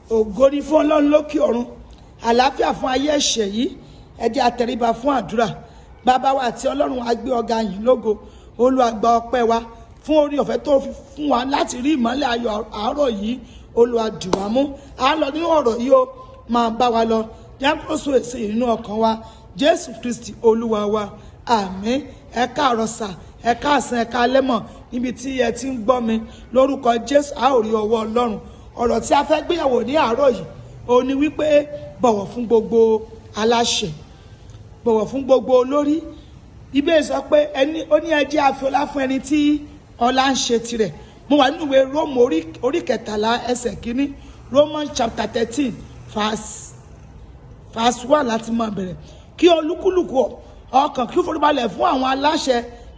ògo ni fún Ọlọ́run lókè ọ̀run, àlàáfíà fún ayé ẹ̀ṣẹ̀ yìí. Ẹ jẹ́ a tẹríba fún àdúrà. Bàbá wa àti Ọlọ́run a gbé ọ̀gá yín lógo. Olúwa gba ọpẹ́ wa fún orí ọ̀fẹ́ tó fi fún wa láti rí ìmọ́lẹ̀ ayọ̀ àárọ̀ yìí. Olúwa dì wá mú. À ń lọ nínú ọ̀rọ̀ yìí ó máa bá wa lọ. Jákòóso èsì nínú ọkàn wa. Jésù Kristi Olúwa wa. Àmín. Ẹ káàárọ̀ sà, ẹ káàsán, ẹ káalẹ́ mọ̀ níbi tí ẹ ti ń gbọ́ mi. Lórúkọ Jésù a ó rí ọwọ́ Ọlọ́run. Ọ̀rọ̀ tí a fẹ́ gbéyàwó ní àárọ̀ yìí ó ní wípé bọ̀wọ̀ fún gbogbo aláṣẹ, bọ̀wọ̀ fún gbogbo olórí. Bíbélì sọ pé ó ní ẹ jẹ́ a fi ọlá fún ẹni tí ọlá ń ṣe tirẹ̀. Mo wà nínú ìwé Róòmù orí 13 ẹsẹ̀ 1, Romans chapter 13 verse 1 láti máa bẹ̀rẹ̀. Kí olúkúlùkù ọkàn kí ó foríbalẹ̀ fún àwọn aláṣẹ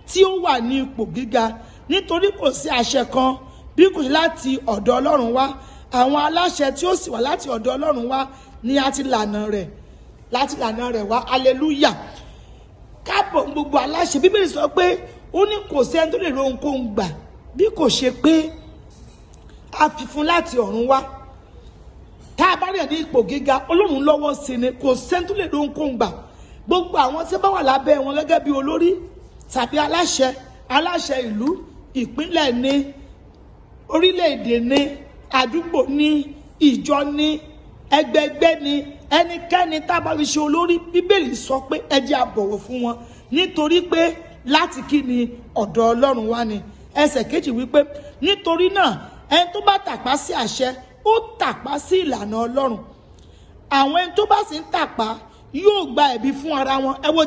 tí ó wà ní ipò gíga, nítorí kò sí àṣẹ kan bí kò sí láti ọ̀dọ̀ Ọlọ́run wá. Àwọn aláṣẹ tí ó sì wá láti ọ̀dọ̀ Ọlọ́run wá ni a ti lànà rẹ̀ wá. Hallelujah. Káàbọ̀ gbogbo aláṣẹ. Bíbélì sọ pé ó ní kò sẹ́ni tó lè rí ohunkóhun gbà bí kò ṣe pé a fi fún láti ọ̀run wá. Tá a bá rẹ̀ ní ipò gíga, Ọlọ́run lọ́wọ́ sí ni, kò sẹ́ni tó lè rí ohunkóhun gbà. Gbogbo àwọn tí bá wà lábẹ́ wọn gẹ́gẹ́ bí olórí tàbí aláṣẹ ìlú, ìpínlẹ̀ ni, orílẹ̀-èdè ni, àdúgbò ni, ìjọ ni, ẹgbẹgbẹ́ ni, ẹnikẹ́ni tá a bá fi ṣe olórí, Bíbélì sọ pé ẹ jẹ́ a bọ̀wọ̀ fún wọn, nítorí pé láti kí ni ọ̀dọ̀ Ọlọ́run wá ni. Ẹsẹ̀ 2 wípé nítorí náà ẹni tó bá tàpá sí àṣẹ ó tàpá sí ìlànà Ọlọ́run. Àwọn ẹni tó bá sì ń tàpá yóò gba ẹ̀bi fún ara wọn. Ẹ wo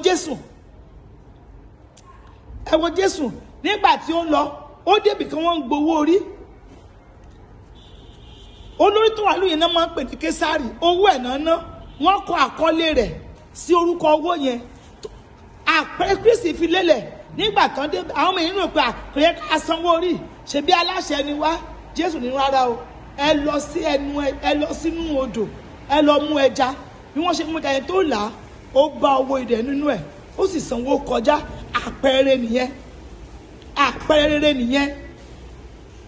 Jésù nígbà tí ó ń lọ, ó débì kan wọ́n ń gbowó orí. Olórí tó wà lóye náà máa ń pè ní Késárì, owó ẹ̀ náà ná, wọ́n kọ àkọlé rẹ̀ sí orúkọ owó yẹn. Àpẹẹrẹ Kristi fi lélẹ̀ nígbà tán dé, àwọn ọmọ ènìyàn pé kò yẹ ká sanwó orí, ṣebí aláṣẹ ni wá. Jésù ní rárá o, ẹ lọ sínú odò, ẹ lọ mú ẹja. Bí wọ́n ṣe mú ẹja yẹn tó là á, ó bá owó idẹ̀ nínú ẹ̀, ó sì sanwó kọjá. Àpẹẹrẹ rere nìyẹn.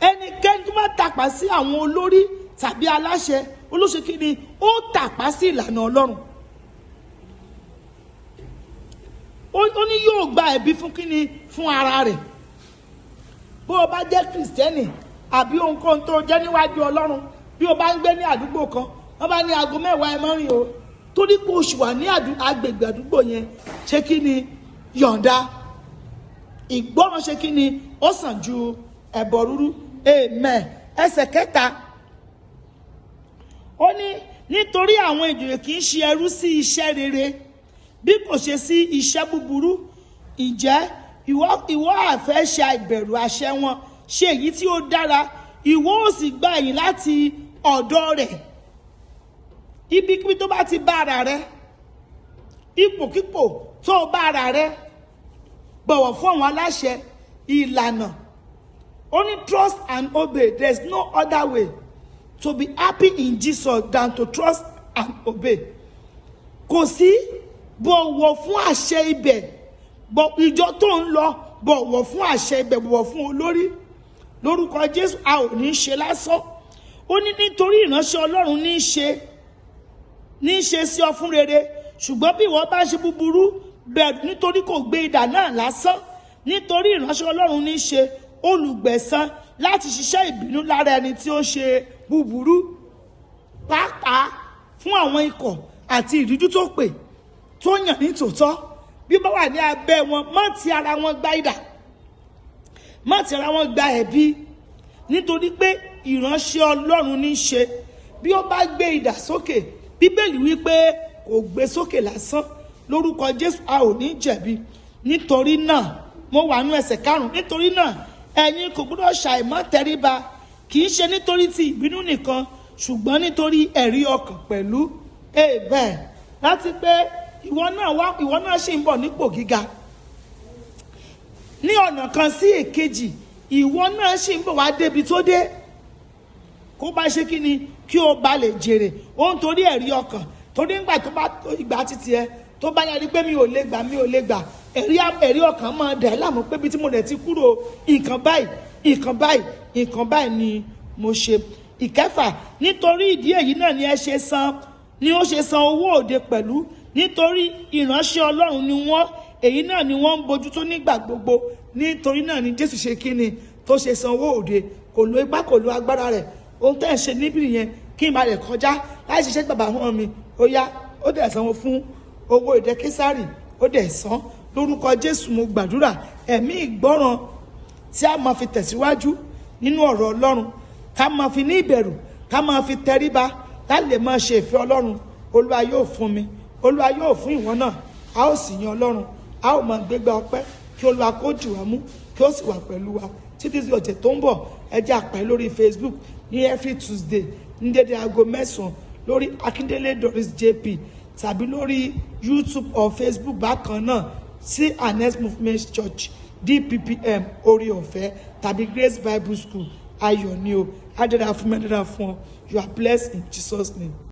Ẹnikẹ́ni tó bá tàpá sí àwọn olórí tàbí aláṣẹ, olóṣèkíni ó tàpá sí ìlànà Ọlọ́run. Ó ní yóò gba ẹ̀bi fún kíni, fún ara rẹ̀. Bó o bá jẹ́ Kìrìsìtẹ́nì àbí ohunkóhun tó jẹ́ níwájú Ọlọ́run, bí o bá ń gbé ní àdúgbò kan, wọ́n bá ní aago 10 ẹ má rìn o, torí pé oṣù wà ní agbègbè àdúgbò yẹn, ṣé kí ni yọ̀ǹda. Ìgbọràn ṣe kí ni ó sàn ju ẹbọ rúrú. Amen. Ẹsẹ̀ 3 ó ní nítorí àwọn ìjòyè kì í ṣe ẹrú sí iṣẹ́ rere bí kò ṣe sí iṣẹ́ búburú. Ǹjẹ́ ìwọ àfẹ́ ṣe àìbẹ̀rù àṣẹ wọn, ṣe èyí tí ó dára, ìwọ ó sì gba ẹ̀yìn láti ọ̀dọ̀ rẹ̀. Ibikíbi tó bá ti bá ara rẹ, ipòkípò tó bá ara rẹ, bọ̀wọ̀ fún àwọn aláṣẹ, ìlànà. Only trust and obey. There's no other way to be happy in Jesus than to trust and obey. Kò sí bọ̀wọ̀ fún àṣẹ ibẹ̀, ìjọ tó ń lọ, bọ̀wọ̀ fún àṣẹ ibẹ̀, bọ̀wọ̀ fún olórí. Lórúkọ Jésù a ò ní ṣe lásán. Ó ní nítorí ìránṣẹ́ Ọlọ́run ní í ṣe sí ọ fún rere, ṣùgbọ́n bí ìwọ bá ṣe búburú, bẹ̀rù, nítorí kò gbé idà náà lásán. Nítorí ìránṣẹ́ Ọlọ́run ní í ṣe olùgbẹ̀san láti ṣiṣẹ́ ìbínú lára ẹni tí ó ṣe búburú, pàápàá fún àwọn ikọ̀ àti ìríjú tó pè tó yàn ní tòótọ́. Bí ó bá wà ní abẹ́ wọn, má ti ara wọn gba idà, má ti ara wọn gba ẹ̀bi, nítorí pé ìránṣẹ́ Ọlọ́run ní í ṣe. Bí ó bá gbé idà sókè, Bíbélì wípé kò gbé sókè lásán. Lórúkọ Jésù a ò ní jẹ̀bi. Nítorí náà, mo wà nú ẹsẹ̀ 5, nítorí náà ẹ̀yin kò gbọdọ̀ ṣàìmọ́ tẹríba, kì í ṣe nítorí ti ìbínú nìkan, ṣùgbọ́n nítorí ẹ̀rí ọkàn pẹ̀lú. Amen. Láti pé ìwọ náà ṣì ń bọ̀ nípò gíga. Ní ọ̀nà kan sí èkejì, ìwọ náà ṣì ń bọ̀ wá débi tó dé. Kó bá ṣe kí ni, kí o bá lè jèrè. Ó ń torí ẹ̀rí ọkàn. Torí nígbà tó bá tó ìgbà títí ẹ, tó bá yára pé mi ò lè gbà, ẹ̀rí ọkàn máa dẹ̀ láàmú pé bí tí mo dẹ̀ ti kúrò, nǹkan báyìí ni mo ṣe. ìkẹfà nítorí ìdí èyí náà ni ó ṣe san owó òde pẹ̀lú nítorí ìránṣẹ́ Ọlọ́run ni wọ́n èyí náà ni wọ́n ń bójútó nígbà gbogbo nítorí náà ni Jésù ṣe kíni tó ṣe san owó òde kò lo ipá kò lo agbára rẹ̀ ohun tẹ́ ẹ̀ ṣe níbí yẹn kí n bá rẹ̀ kọjá láì ṣiṣẹ́ bàbá hàn mi ó yá ó dẹ̀ sanwó fún owó ìdẹ Késárì ó dẹ̀ san lórúkọ Jésù mo gbàdúrà ẹ̀mí ìgbọ́ràn tí a máa fi tẹ̀síwájú nínú ọ̀rọ̀ Ọlọ́run ká máa fi ní ìbẹ̀rù ká máa fi tẹríba ká lè máa ṣe ìfẹ́ Ọlọ́run Olúwa yóò fún mi Olúwa yóò fún ìwọ náà a ó sì yan Ọlọ́run a ó máa gbégbá ọpẹ́ kí Olúwa kó dì wá mú kí ó sì wà pẹ̀lú wa títí di ọ̀sẹ̀ tó ń bọ̀ ẹ jẹ́ àpẹ́ lórí Facebook ní every Tuesday ní dédé aago 9 lórí Akíndélé Doris JP tàbí lórí YouTube or Facebook bákan náà sí Anes Movement Church DPPM OREOFE tàbí Grace Bible School ayọ̀ ni o á dára fún mi dára fún ọ you are blessed in Jesus' name.